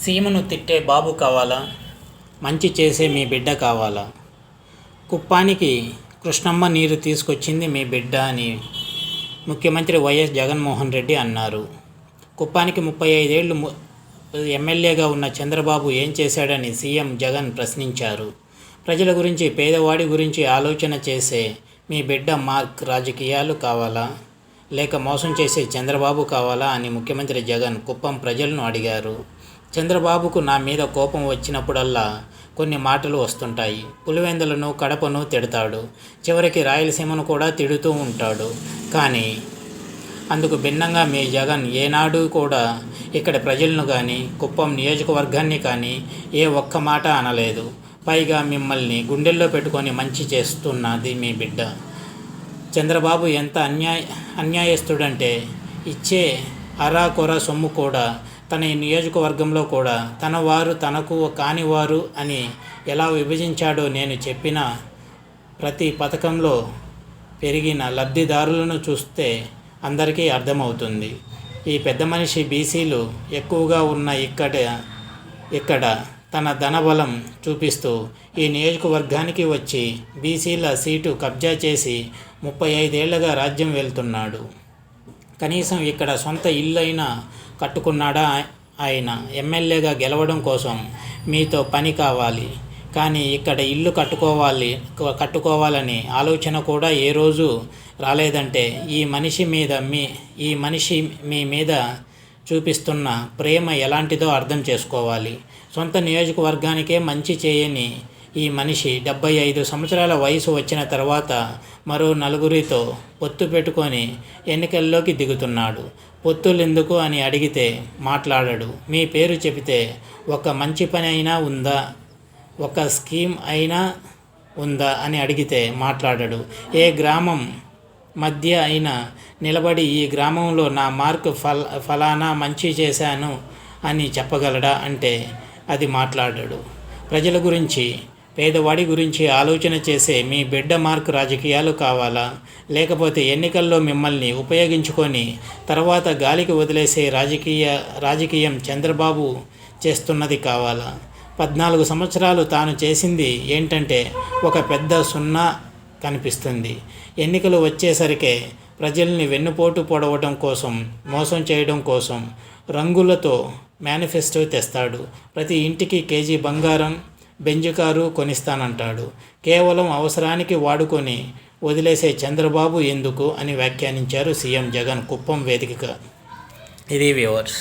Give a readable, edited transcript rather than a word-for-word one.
సీమను తిట్టే బాబు కావాలా, మంచి చేసే మీ బిడ్డ కావాలా? కుప్పానికి కృష్ణమ్మ నీరు తీసుకొచ్చింది మీ బిడ్డ అని ముఖ్యమంత్రి వైఎస్ జగన్మోహన్ రెడ్డి అన్నారు. కుప్పానికి 35 ఏళ్లు ఎమ్మెల్యేగా ఉన్న చంద్రబాబు ఏం చేశాడని సీఎం జగన్ ప్రశ్నించారు. ప్రజల గురించి, పేదవాడి గురించి ఆలోచన చేసే మీ బిడ్డ మార్క్ రాజకీయాలు కావాలా, లేక మోసం చేసే చంద్రబాబు కావాలా అని ముఖ్యమంత్రి జగన్ కుప్పం ప్రజలను అడిగారు. చంద్రబాబుకు నా మీద కోపం వచ్చినప్పుడల్లా కొన్ని మాటలు వస్తుంటాయి. పులివెందులను, కడపను తిడతాడు. చివరికి రాయలసీమను కూడా తిడుతూ ఉంటాడు. కానీ అందుకు భిన్నంగా మీ జగన్ ఏనాడు కూడా ఇక్కడి ప్రజలను కానీ, కుప్పం నియోజకవర్గాన్ని కానీ ఏ ఒక్క మాట అనలేదు. పైగా మిమ్మల్ని గుండెల్లో పెట్టుకొని మంచి చేస్తున్నది మీ బిడ్డ. చంద్రబాబు ఎంత అన్యాయస్తుడంటే ఇచ్చే అరాకొర సొమ్ము కూడా తన నియోజకవర్గంలో కూడా తన వారు, తనకు కానివారు అని ఎలా విభజించాడో నేను చెప్పిన ప్రతి పథకంలో పెరిగిన లబ్ధిదారులను చూస్తే అందరికీ అర్థమవుతుంది. ఈ పెద్ద మనిషి బీసీలు ఎక్కువగా ఉన్న ఇక్కడ తన ధనబలం చూపిస్తూ ఈ నియోజకవర్గానికి వచ్చి బీసీల సీటు కబ్జా చేసి 35 ఏళ్లుగా రాజ్యం వెళ్తున్నాడు. కనీసం ఇక్కడ సొంత ఇల్లు అయినా కట్టుకున్నాడా? ఆయన ఎమ్మెల్యేగా గెలవడం కోసం మీతో పని కావాలి, కానీ ఇక్కడ ఇల్లు కట్టుకోవాలని ఆలోచన కూడా ఏ రోజు రాలేదంటే ఈ మనిషి మీ మీద చూపిస్తున్న ప్రేమ ఎలాంటిదో అర్థం చేసుకోవాలి. సొంత నియోజకవర్గానికే మంచి చేయని ఈ మనిషి 75 సంవత్సరాల వయసు వచ్చిన తర్వాత మరో నలుగురితో పొత్తు పెట్టుకొని ఎన్నికల్లోకి దిగుతున్నాడు. పొత్తులెందుకు అని అడిగితే మాట్లాడడు. మీ పేరు చెబితే ఒక మంచి పని అయినా ఉందా, ఒక స్కీమ్ అయినా ఉందా అని అడిగితే మాట్లాడడు. ఏ గ్రామం మధ్య అయినా నిలబడి ఈ గ్రామంలో నా మార్క్ ఫలానా మంచి చేశాను అని చెప్పగలడా అంటే అది మాట్లాడడు. ప్రజల గురించి, పేదవాడి గురించి ఆలోచన చేసే మీ బిడ్డ మార్క్ రాజకీయాలు కావాలా, లేకపోతే ఎన్నికల్లో మిమ్మల్ని ఉపయోగించుకొని తర్వాత గాలికి వదిలేసే రాజకీయం చంద్రబాబు చేస్తున్నది కావాలా? 14 సంవత్సరాలు తాను చేసింది ఏంటంటే ఒక పెద్ద సున్నా కనిపిస్తుంది. ఎన్నికలు వచ్చేసరికే ప్రజల్ని వెన్నుపోటు పొడవడం కోసం, మోసం చేయడం కోసం రంగులతో మేనిఫెస్టో తెస్తాడు. ప్రతి ఇంటికి కేజీ బంగారం, బెంజ్ కారు కొనిస్తానంటాడు. కేవలం అవసరానికి వాడుకొని వదిలేసే చంద్రబాబు ఎందుకు అని వ్యాఖ్యానించారు సీఎం జగన్ కుప్పం వేదికగా. ఇది వ్యూవర్స్.